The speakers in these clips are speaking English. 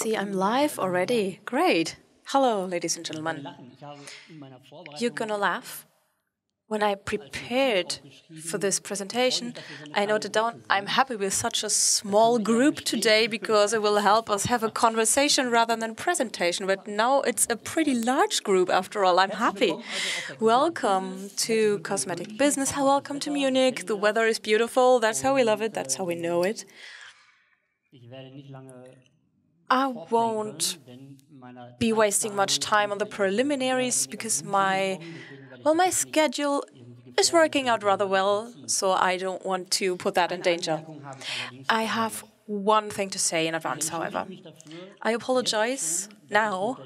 see I'm live already. Great. Hello, ladies and gentlemen. You're gonna laugh. When I prepared for this presentation, I noted down I'm happy with such a small group today because it will help us have a conversation rather than presentation. But now it's a pretty large group after all. I'm happy. Welcome to Cosmetic Business. Welcome to Munich. The weather is beautiful. That's how we love it. That's how we know it. I won't be wasting much time on the preliminaries because my schedule is working out rather well, so I don't want to put that in danger. I have one thing to say in advance, however. I apologize now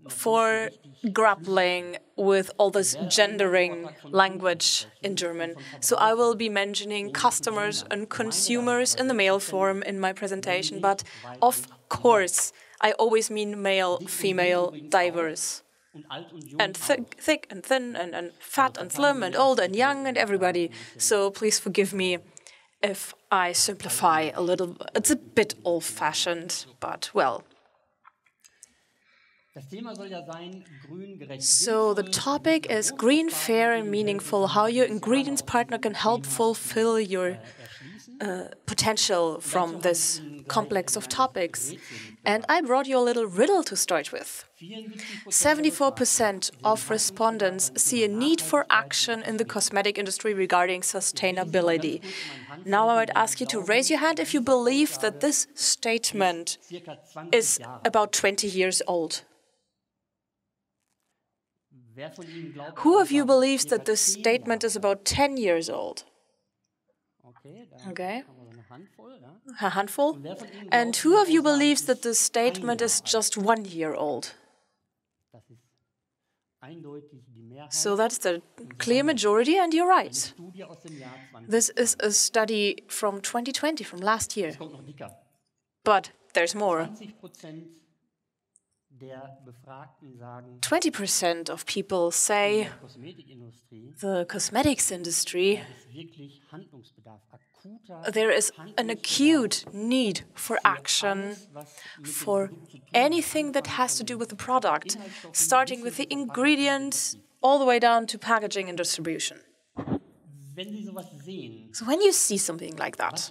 for grappling with all this gendering language in German. So I will be mentioning customers and consumers in the male form in my presentation, but of course, I always mean male, female, diverse. And thick and thin and fat and slim and old and young and everybody. So please forgive me if I simplify a little. It's a bit old-fashioned, but well. So the topic is green, fair and meaningful, how your ingredients partner can help fulfill your potential from this complex of topics. And I brought you a little riddle to start with. 74% of respondents see a need for action in the cosmetic industry regarding sustainability. Now I would ask you to raise your hand if you believe that this statement is about 20 years old. Who of you believes that this statement is about 10 years old? Okay. A handful. And who of you believes that this statement is just 1 year old? So that's the clear majority, and you're right. This is a study from 2020, from last year. But there's more. 20% of people say the cosmetics industry, there is an acute need for action for anything that has to do with the product, starting with the ingredients all the way down to packaging and distribution. So when you see something like that,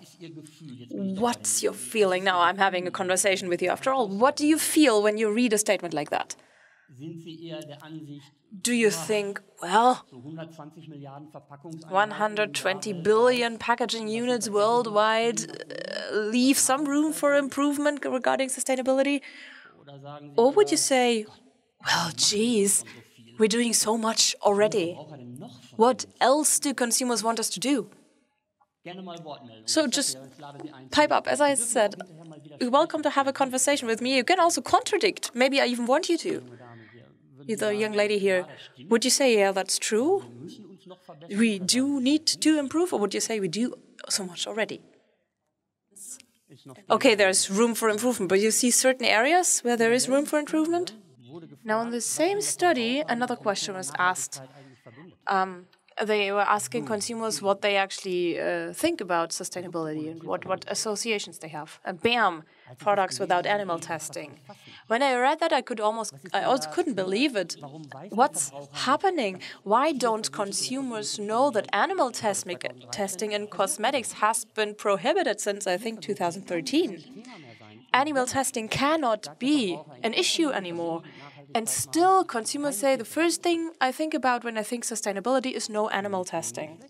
what's your feeling? Now I'm having a conversation with you after all. What do you feel when you read a statement like that? Do you think, well, 120 billion packaging units worldwide leave some room for improvement regarding sustainability? Or would you say, well, geez, we're doing so much already. What else do consumers want us to do? So just pipe up. As I said, you're welcome to have a conversation with me. You can also contradict. Maybe I even want you to. You're the young lady here. Would you say, yeah, that's true? We do need to improve, or would you say we do so much already? Okay, there's room for improvement, but you see certain areas where there is room for improvement? Now, in the same study, another question was asked. They were asking consumers what they actually think about sustainability and what associations they have. And bam, products without animal testing. When I read that, I also couldn't believe it. What's happening? Why don't consumers know that animal testing in cosmetics has been prohibited since, I think, 2013? Animal testing cannot be an issue anymore. And still, consumers say the first thing I think about when I think sustainability is no animal testing.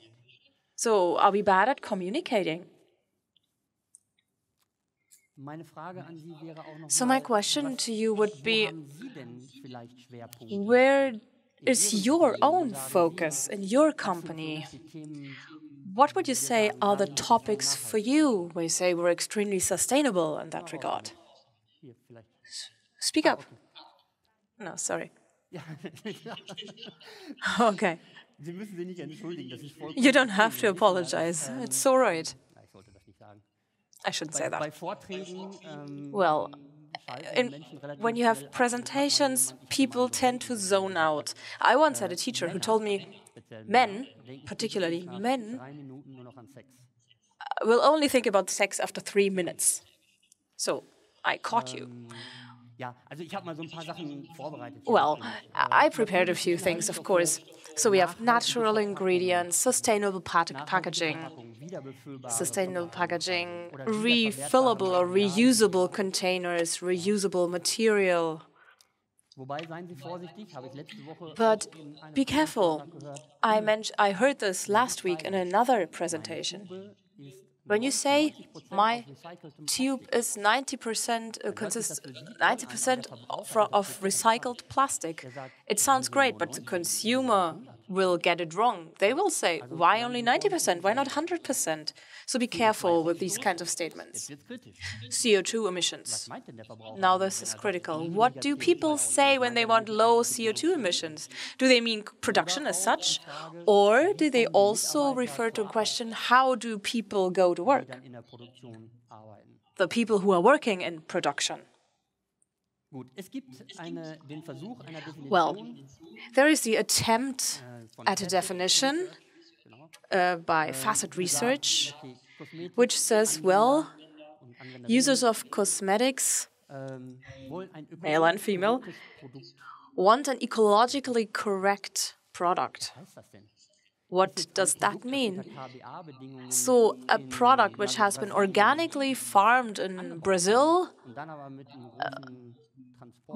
So, are we bad at communicating? So my question to you would be, where is your own focus in your company? What would you say are the topics for you where you say we're extremely sustainable in that regard? Speak up. No, sorry. Okay. You don't have to apologize. It's all right. I shouldn't say that. Well, when you have presentations, people tend to zone out. I once had a teacher who told me men, particularly men, will only think about sex after 3 minutes. So I caught you. Well, I prepared a few things, of course. So we have natural ingredients, sustainable packaging, refillable or reusable containers, reusable material. But be careful. I heard this last week in another presentation. When you say my tube is 90% consists 90% of recycled plastic, it sounds great, but the consumer will get it wrong. They will say, why only 90%? Why not 100%? So be careful with these kinds of statements. CO2 emissions. Now this is critical. What do people say when they want low CO2 emissions? Do they mean production as such? Or do they also refer to a question, how do people go to work? The people who are working in production. Well, there is the attempt at a definition by Facet Research, which says, well, users of cosmetics, male and female, want an ecologically correct product. What does that mean? So a product which has been organically farmed in Brazil,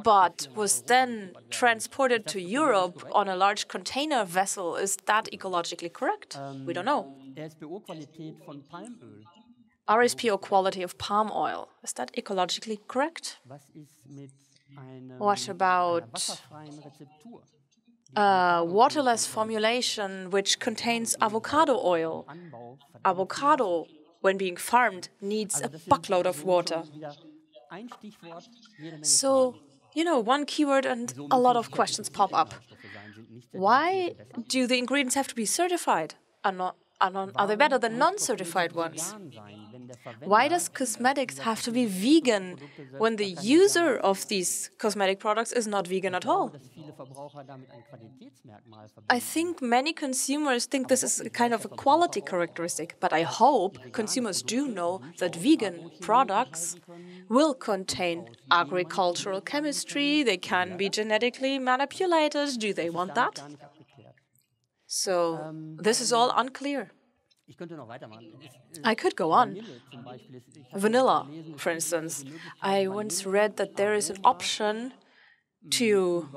but was then transported to Europe on a large container vessel, is that ecologically correct? We don't know. RSPO quality of palm oil, is that ecologically correct? What about waterless formulation which contains avocado oil? Avocado, when being farmed, needs a buckload of water. So, you know, one keyword and a lot of questions pop up. Why do the ingredients have to be certified? Are they better than non-certified ones? Why does cosmetics have to be vegan when the user of these cosmetic products is not vegan at all? I think many consumers think this is a kind of a quality characteristic, but I hope consumers do know that vegan products will contain agricultural chemistry, they can be genetically manipulated. Do they want that? So this is all unclear. I could go on. Vanilla, for instance. I once read that there is an option to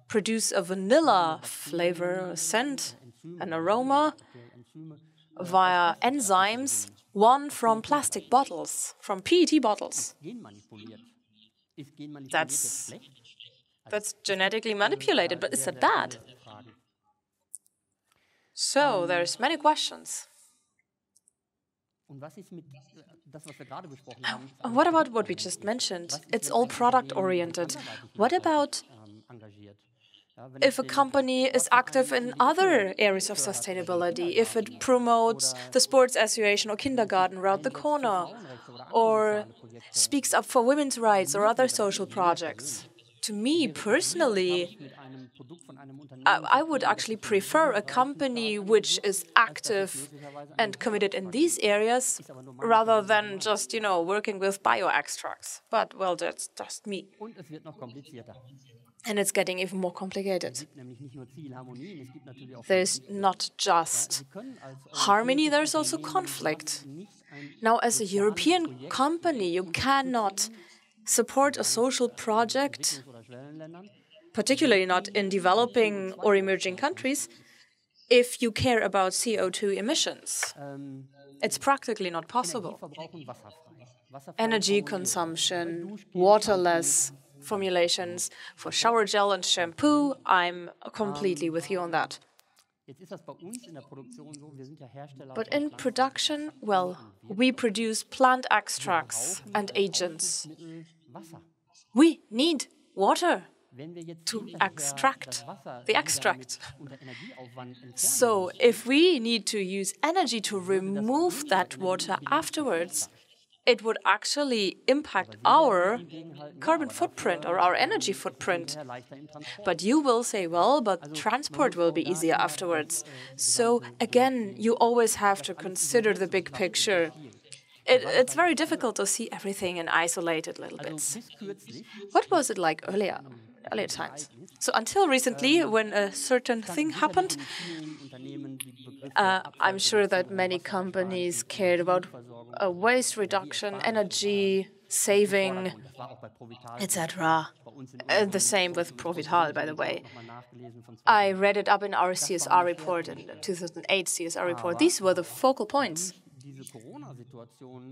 produce a vanilla flavor, a scent, an aroma via enzymes, one from plastic bottles, from PET bottles. That's genetically manipulated, but is that bad? So there's many questions. What about what we just mentioned? It's all product-oriented. What about if a company is active in other areas of sustainability, if it promotes the sports association or kindergarten around the corner, or speaks up for women's rights or other social projects? To me, personally, I would actually prefer a company which is active and committed in these areas rather than just, working with bioextracts. But, well, that's just me. And it's getting even more complicated. There's not just harmony, there's also conflict. Now, as a European company, you cannot support a social project, particularly not in developing or emerging countries, if you care about CO2 emissions. It's practically not possible. Energy consumption, waterless formulations for shower gel and shampoo, I'm completely with you on that. But in production, well, we produce plant extracts and agents. We need water to extract the extract. So if we need to use energy to remove that water afterwards, it would actually impact our carbon footprint or our energy footprint. But you will say, well, but transport will be easier afterwards. So again, you always have to consider the big picture. It's very difficult to see everything in isolated little bits. What was it like earlier times? So until recently, when a certain thing happened, I'm sure that many companies cared about waste reduction, energy saving, etc. The same with PROVITAL, by the way. I read it up in our CSR report, in the 2008 CSR report. These were the focal points.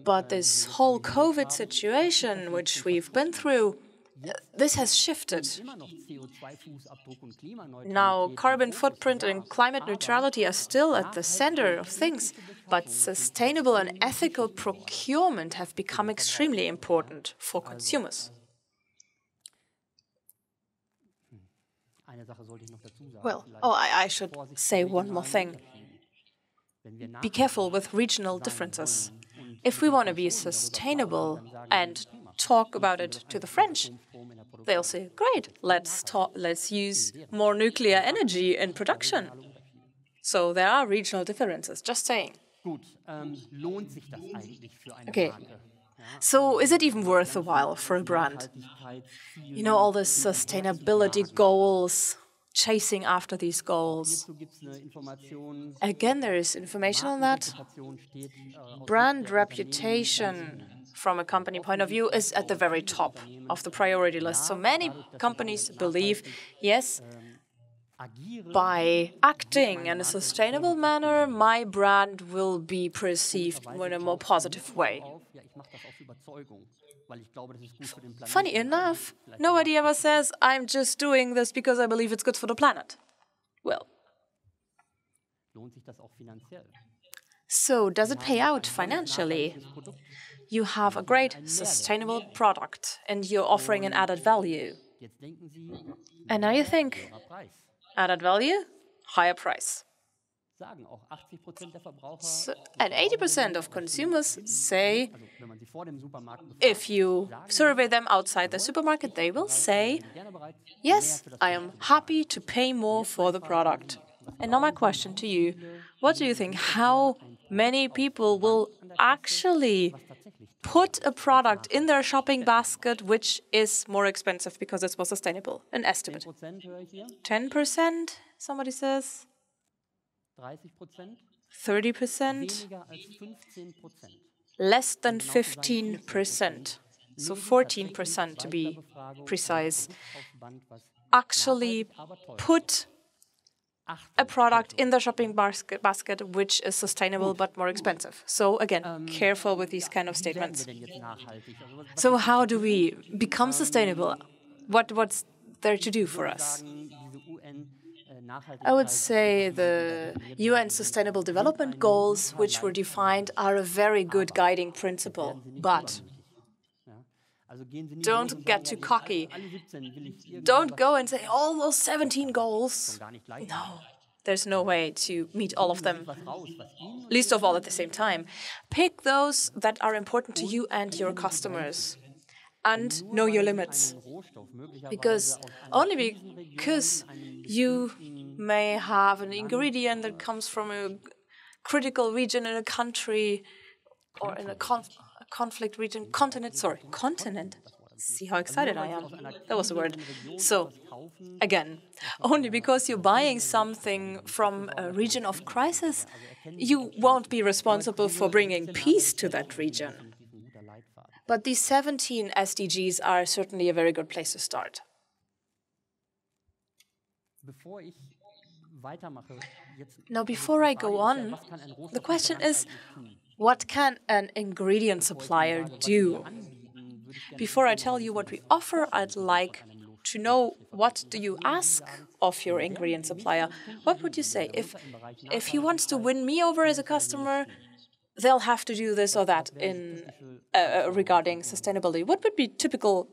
But this whole COVID situation, which we've been through, this has shifted. Now, carbon footprint and climate neutrality are still at the center of things, but sustainable and ethical procurement have become extremely important for consumers. Well, I should say one more thing. Be careful with regional differences. If we want to be sustainable and talk about it to the French, they'll say, great, let's use more nuclear energy in production. So there are regional differences, just saying. Okay, so is it even worth a while for a brand? You know, all the sustainability goals, chasing after these goals. Again, there is information on that. Brand reputation from a company point of view is at the very top of the priority list. So many companies believe, yes, by acting in a sustainable manner, my brand will be perceived in a more positive way. Funny enough, nobody ever says, I'm just doing this because I believe it's good for the planet. Well, so does it pay out financially? You have a great sustainable product and you're offering an added value. And now you think, added value, higher price. So, and 80% of consumers say, if you survey them outside the supermarket, they will say, yes, I am happy to pay more for the product. And now my question to you, what do you think? How many people will actually put a product in their shopping basket which is more expensive because it's more sustainable? An estimate. 10%, somebody says? 30%? Less than 15%, so 14% to be precise, actually put a product in the shopping basket which is sustainable but more expensive. So again, careful with these kind of statements. So how do we become sustainable? What's there to do for us? I would say the UN Sustainable Development Goals, which were defined, are a very good guiding principle. But don't get too cocky. Don't go and say, all those 17 goals. No, there's no way to meet all of them, least of all at the same time. Pick those that are important to you and your customers. And know your limits. Because only because you may have an ingredient that comes from a critical region in a country or in a conflict region, continent. See how excited I am. That was the word. So, again, only because you're buying something from a region of crisis, you won't be responsible for bringing peace to that region. But these 17 SDGs are certainly a very good place to start. Now, before I go on, the question is, what can an ingredient supplier do? Before I tell you what we offer, I'd like to know, what do you ask of your ingredient supplier? What would you say? If he wants to win me over as a customer, they'll have to do this or that in regarding sustainability. What would be typical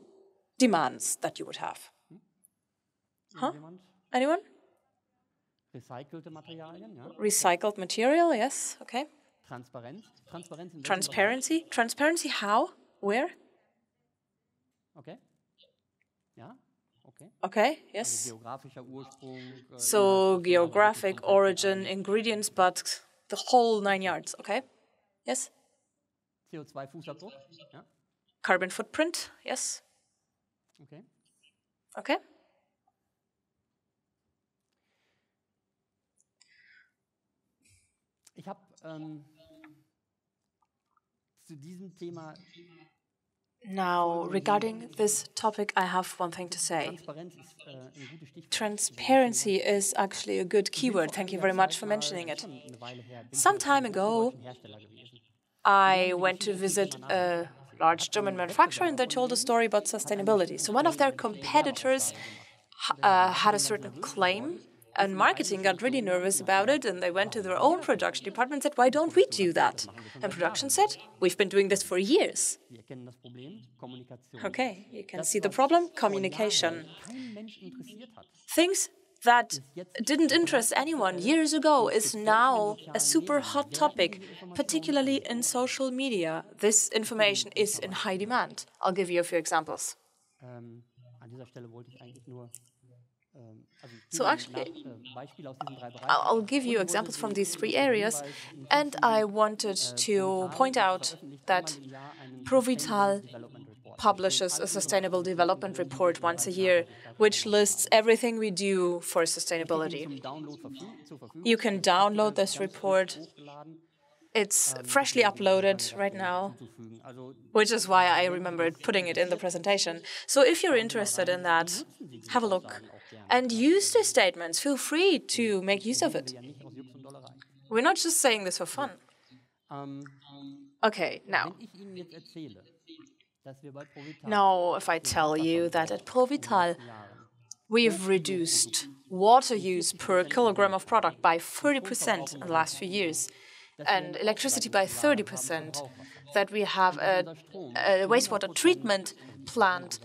demands that you would have? Huh? Anyone? Recycled material, yes, okay. Transparency? Transparency how? Where? Okay, yes. So, geographic origin, ingredients, but the whole 9 yards, okay? Yes? CO2-Fußabdruck. Ja. Carbon footprint, yes. Okay. Okay. Ich habe zu diesem Thema Now, regarding this topic, I have one thing to say. Transparenz ist ein gutes Stichwort. Transparency is actually a good keyword. Thank you very much for mentioning it. Some time ago, I went to visit a large German manufacturer and they told a story about sustainability. So one of their competitors had a certain claim, and marketing got really nervous about it, and they went to their own production department and said, why don't we do that? And production said, we've been doing this for years. Okay, you can see the problem, communication. Things that didn't interest anyone years ago is now a super hot topic, particularly in social media. This information is in high demand. I'll give you a few examples. So actually, I'll give you examples from these three areas, and I wanted to point out that PROVITAL publishes a sustainable development report once a year, which lists everything we do for sustainability. You can download this report. It's freshly uploaded right now, which is why I remembered putting it in the presentation. So if you're interested in that, have a look. And use the statements. Feel free to make use of it. We're not just saying this for fun. Okay, now. Now, if I tell you that at PROVITAL, we've reduced water use per kilogram of product by 30% in the last few years, and electricity by 30%, that we have a wastewater treatment plant,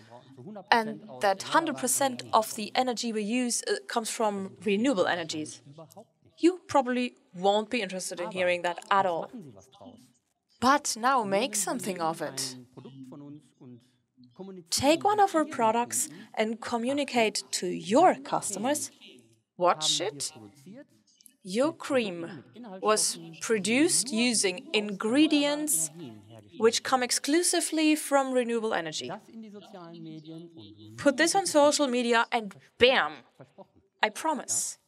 and that 100% of the energy we use comes from renewable energies. You probably won't be interested in hearing that at all. But now make something of it. Take one of our products and communicate to your customers. Watch it. Your cream was produced using ingredients which come exclusively from renewable energy. Put this on social media and bam! I promise.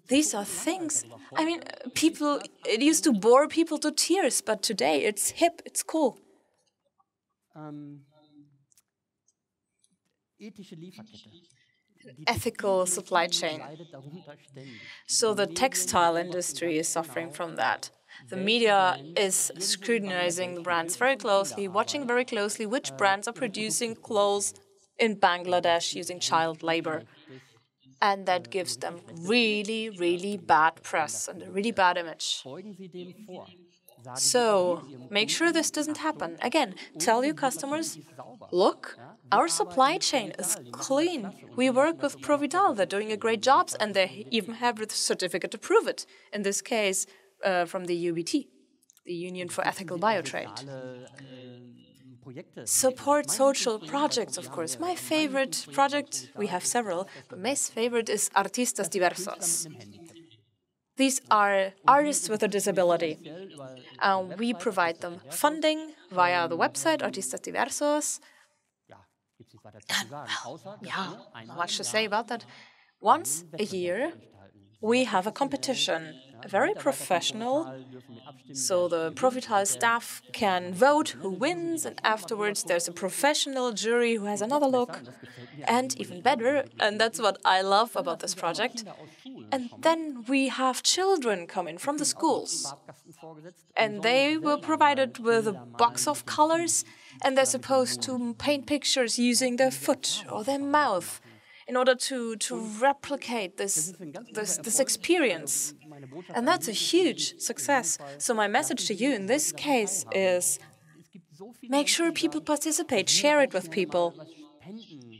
These are things, I mean, it used to bore people to tears, but today it's hip, it's cool. Ethical supply chain. So the textile industry is suffering from that. The media is scrutinizing the brands very closely, watching very closely which brands are producing clothes in Bangladesh using child labor. And that gives them really, really bad press and a really bad image. So make sure this doesn't happen. Again, tell your customers, look, our supply chain is clean. We work with PROVITAL, they're doing a great job, and they even have a certificate to prove it. In this case, from the UBT, the Union for Ethical Biotrade. Support social projects, of course. My favorite project, we have several, but my favorite is Artistas Diversos. These are artists with a disability. We provide them funding via the website Artistas Diversos. Yeah, not much to say about that. Once a year, we have a competition, very professional. So the PROVITAL staff can vote who wins, and afterwards there's a professional jury who has another look. And even better, and that's what I love about this project, and then we have children come in from the schools. And they were provided with a box of colors, and they're supposed to paint pictures using their foot or their mouth in order to replicate this experience. And that's a huge success. So my message to you in this case is, make sure people participate, share it with people.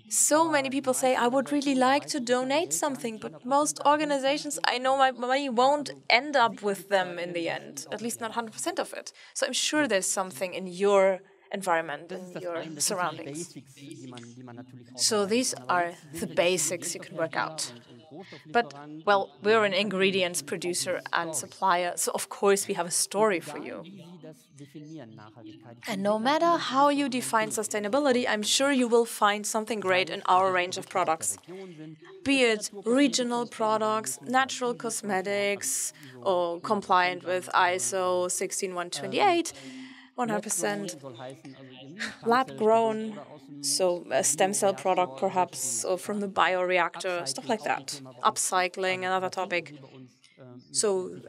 So many people say, I would really like to donate something, but most organizations, I know my money won't end up with them in the end, at least not 100% of it. So I'm sure there's something in your environment, in your surroundings. So these are the basics you can work out. But, well, we're an ingredients producer and supplier, so of course we have a story for you. And no matter how you define sustainability, I'm sure you will find something great in our range of products. Be it regional products, natural cosmetics, or compliant with ISO 16128, 100% lab-grown, so a stem cell product perhaps, or from the bioreactor, stuff like that. Upcycling, another topic. So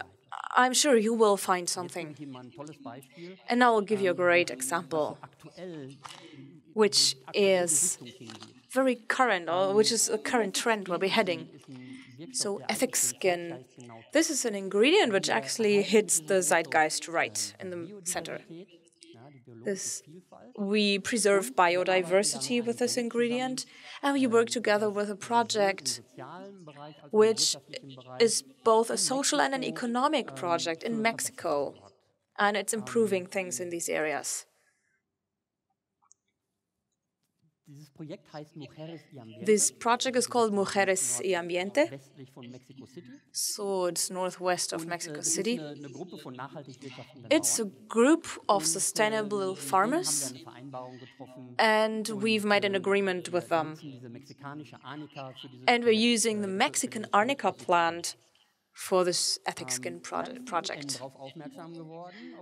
I'm sure you will find something. And I will give you a great example, which is very current, or which is a current trend where we're heading. So ethic skin. This is an ingredient which actually hits the zeitgeist right in the center. We preserve biodiversity with this ingredient, and we work together with a project which is both a social and an economic project in Mexico, and it's improving things in these areas. This project is called Mujeres y Ambiente, so it's northwest of Mexico City. It's a group of sustainable farmers, and we've made an agreement with them. And we're using the Mexican arnica plant for this ethic skin project.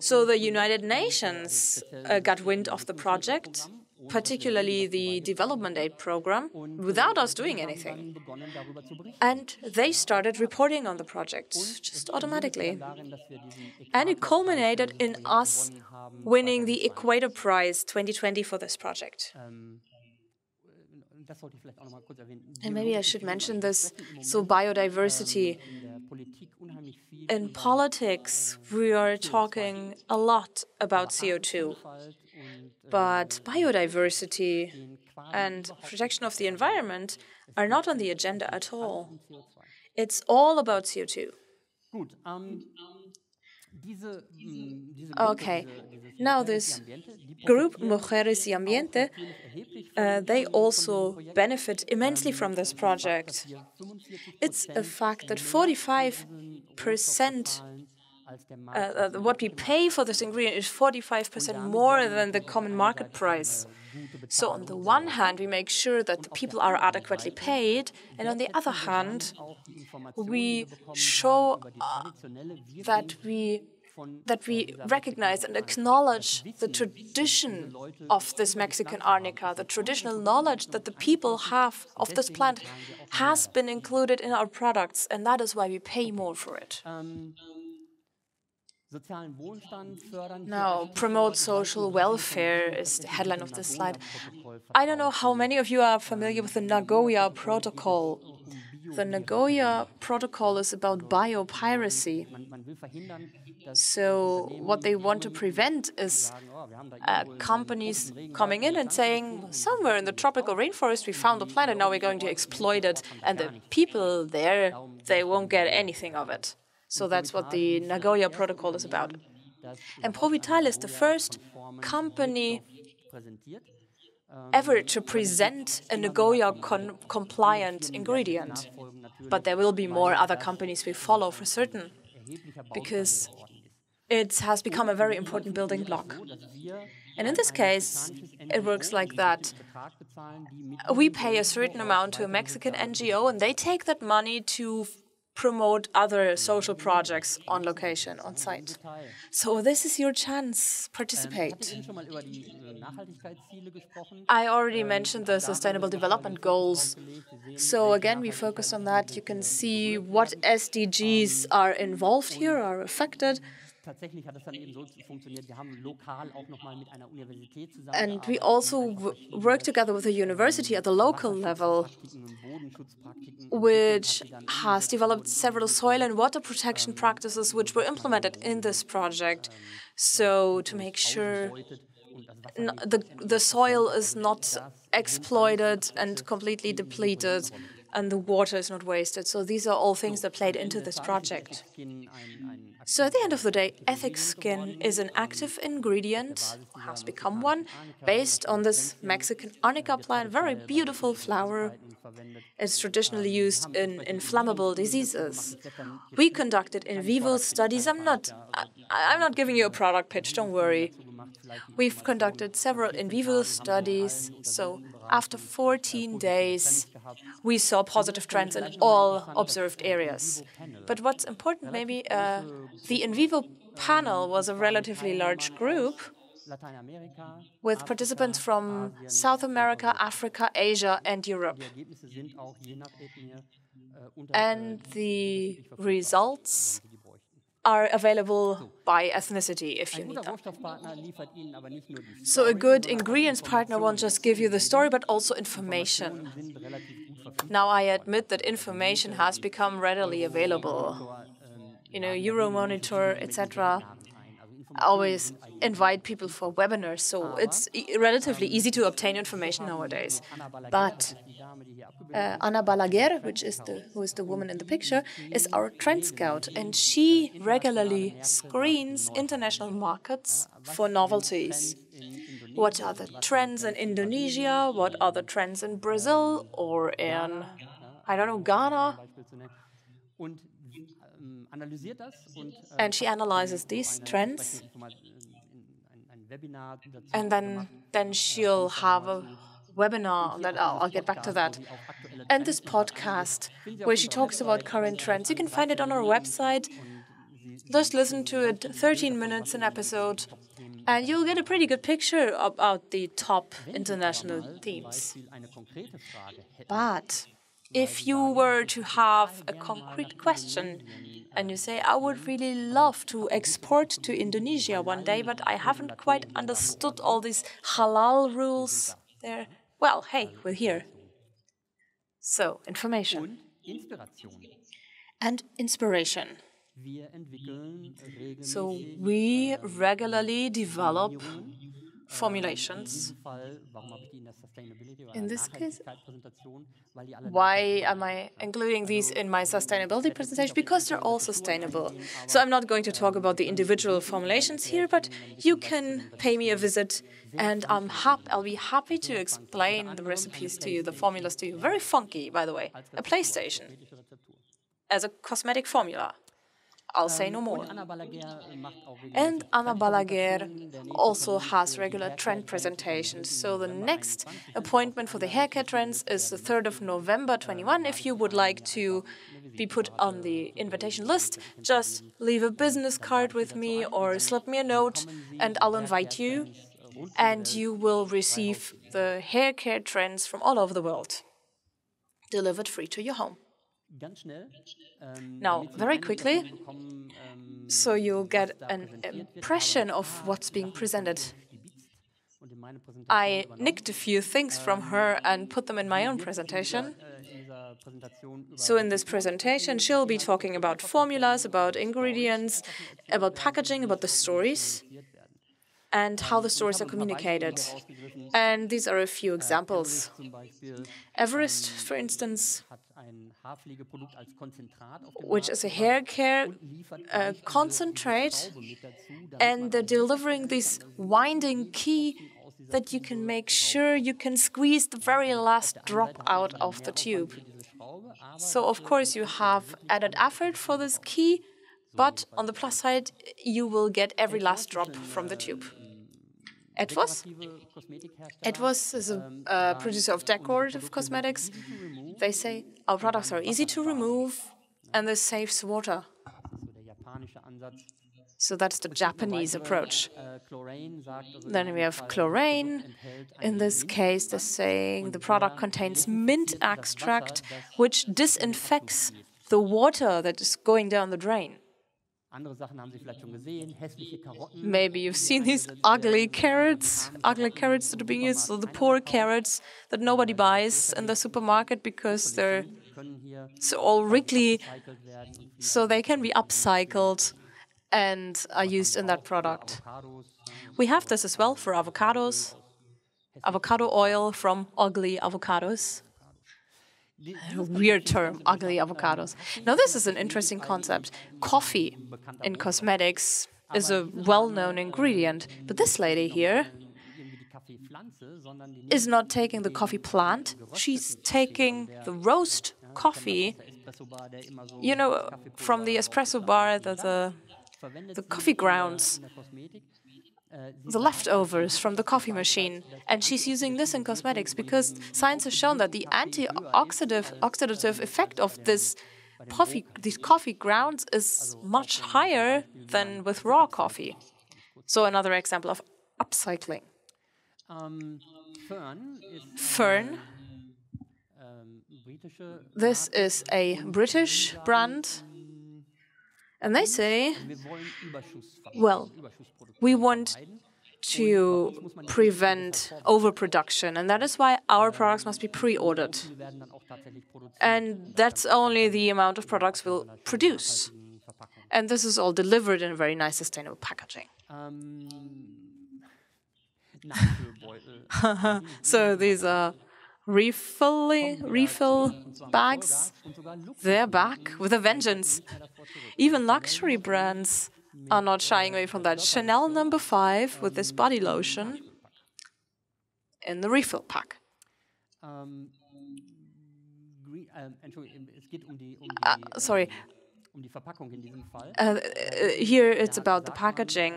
So the United Nations got wind of the project, particularly the development aid program, without us doing anything. And they started reporting on the project, just automatically. And it culminated in us winning the Equator Prize 2020 for this project. And maybe I should mention this. So biodiversity. In politics, we are talking a lot about CO2. But biodiversity and protection of the environment are not on the agenda at all. It's all about CO2. Okay, now this group, Mujeres y Ambiente, they also benefit immensely from this project. It's a fact that 45% what we pay for this ingredient is 45% more than the common market price. So on the one hand, we make sure that the people are adequately paid, and on the other hand, we show that we recognize and acknowledge the tradition of this Mexican arnica, the traditional knowledge that the people have of this plant has been included in our products, and that is why we pay more for it. Now, promote social welfare is the headline of this slide. I don't know how many of you are familiar with the Nagoya Protocol. The Nagoya Protocol is about biopiracy. So what they want to prevent is companies coming in and saying, somewhere in the tropical rainforest we found a plant and now we're going to exploit it, and the people there, they won't get anything of it. So that's what the Nagoya Protocol is about. And PROVITAL is the first company ever to present a Nagoya-compliant ingredient. But there will be more other companies we follow for certain, because it has become a very important building block. And in this case, it works like that. We pay a certain amount to a Mexican NGO, and they take that money to promote other social projects on location, on site. So this is your chance. Participate. I already mentioned the Sustainable Development Goals. So again, we focused on that. You can see what SDGs are involved here, are affected. And we also work together with a university at the local level, which has developed several soil and water protection practices which were implemented in this project. So to make sure the soil is not exploited and completely depleted. and the water is not wasted. So these are all things that played into this project. So at the end of the day, ethics skin is an active ingredient, has become one, based on this Mexican arnica plant, very beautiful flower. It's traditionally used in inflammable diseases. We conducted in vivo studies. I'm not giving you a product pitch, don't worry. We've conducted several in vivo studies, so after 14 days, we saw positive trends in all observed areas. But what's important, maybe, the in vivo panel was a relatively large group with participants from South America, Africa, Asia, and Europe. And the results are available by ethnicity if you need them. So a good ingredients partner won't just give you the story, but also information. Now I admit that information has become readily available. You know, Euromonitor, etc. always invite people for webinars, so it's relatively easy to obtain information nowadays. But Ana Balaguer, who is the woman in the picture, is our trend scout, and she regularly screens international markets for novelties. What are the trends in Indonesia? What are the trends in Brazil or in, I don't know, Ghana? And she analyzes these trends, and then she'll have a webinar that I'll get back to that. And this podcast where she talks about current trends. You can find it on our website. Just listen to it, 13 minutes an episode, and you'll get a pretty good picture about the top international themes. But if you were to have a concrete question and you say, I would really love to export to Indonesia one day, but I haven't quite understood all these halal rules there, well, hey, we're here. So, information and inspiration. So we regularly develop formulations. In this case, why am I including these in my sustainability presentation? Because they're all sustainable. So I'm not going to talk about the individual formulations here, but you can pay me a visit and I'll be happy to explain the recipes to you, the formulas to you. Very funky, by the way. A PlayStation as a cosmetic formula. I'll say no more. And Ana Balaguer also has regular trend presentations. So the next appointment for the haircare trends is the 3rd of November 21. If you would like to be put on the invitation list, just leave a business card with me or slip me a note and I'll invite you. And you will receive the haircare trends from all over the world, delivered free to your home. Now, very quickly, so you'll get an impression of what's being presented. I nicked a few things from her and put them in my own presentation. So in this presentation, she'll be talking about formulas, about ingredients, about packaging, about the stories, and how the stories are communicated. And these are a few examples. Everest, for instance, which is a hair care concentrate, and they're delivering this winding key that you can make sure you can squeeze the very last drop out of the tube. So, of course, you have added effort for this key, but on the plus side, you will get every last drop from the tube. Etwas is a producer of decorative cosmetics. They say our products are easy to remove and this saves water. So that's the Japanese approach. Then we have chlorine. In this case, they're saying the product contains mint extract, which disinfects the water that is going down the drain. Maybe you've seen these ugly carrots that are being used, so the poor carrots that nobody buys in the supermarket because they're so all wrinkly, so they can be upcycled and are used in that product. We have this as well for avocados, avocado oil from ugly avocados. Weird term, ugly avocados. Now, this is an interesting concept. Coffee in cosmetics is a well-known ingredient, but this lady here is not taking the coffee plant. She's taking the roast coffee, you know, from the espresso bar, the coffee grounds, the leftovers from the coffee machine. And she's using this in cosmetics because science has shown that the oxidative effect of these coffee grounds is much higher than with raw coffee. So another example of upcycling. Fern. This is a British brand. And they say, well, we want to prevent overproduction, and that is why our products must be pre-ordered. And that's only the amount of products we'll produce. And this is all delivered in very nice, sustainable packaging. So these are refill bags. They're back with a vengeance. Even luxury brands are not shying away from that. Chanel No. 5 with this body lotion in the refill pack. Sorry. Here it's about the packaging.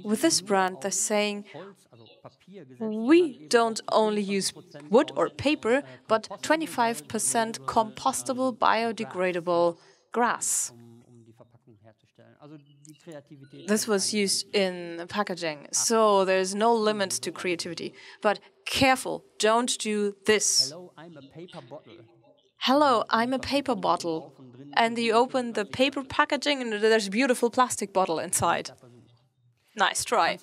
With this brand, they're saying we don't only use wood or paper, but 25% compostable, biodegradable grass. This was used in the packaging, so there's no limit to creativity. But careful, don't do this. Hello, I'm a paper bottle. And you open the paper packaging and there's a beautiful plastic bottle inside. Nice try.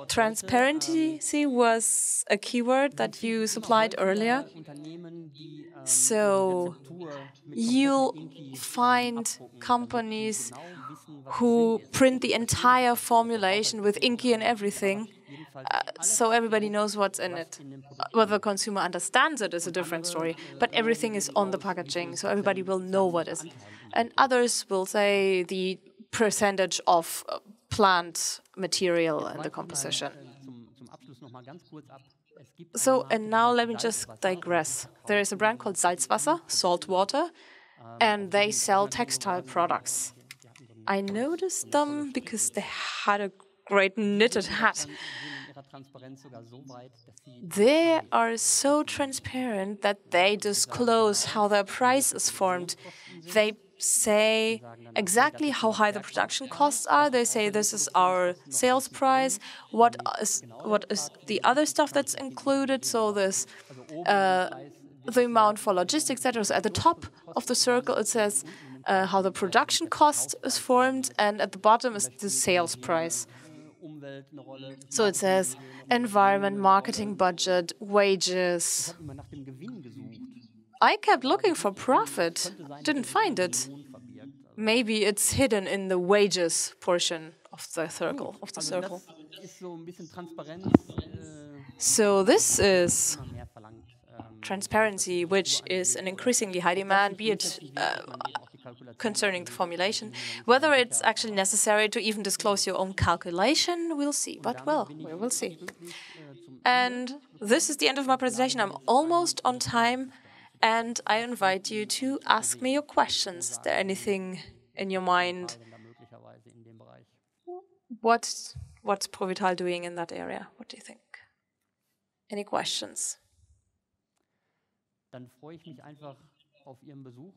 Transparency was a keyword that you supplied earlier. So you'll find companies who print the entire formulation with Inky and everything, so everybody knows what's in it. Whether the consumer understands it is a different story, but everything is on the packaging, so everybody will know what is. And others will say the percentage of plant material in the composition. So, and now let me just digress. There is a brand called Salzwasser, salt water, and they sell textile products. I noticed them because they had a great knitted hat. They are so transparent that they disclose how their price is formed. They say exactly how high the production costs are. They say this is our sales price. What is the other stuff that's included? So this the amount for logistics, etc. So at the top of the circle it says how the production cost is formed, and at the bottom is the sales price. So it says environment, marketing budget, wages. I kept looking for profit, didn't find it. Maybe it's hidden in the wages portion of the circle. So this is transparency, which is an increasingly high demand, be it concerning the formulation. Whether it's actually necessary to even disclose your own calculation, we'll see. But well, we will see. And this is the end of my presentation. I'm almost on time. And I invite you to ask me your questions. Is there anything in your mind? What's PROVITAL doing in that area? What do you think? Any questions?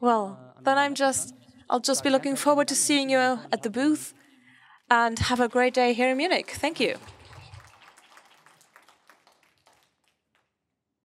Well, then I'll just be looking forward to seeing you at the booth, and have a great day here in Munich. Thank you.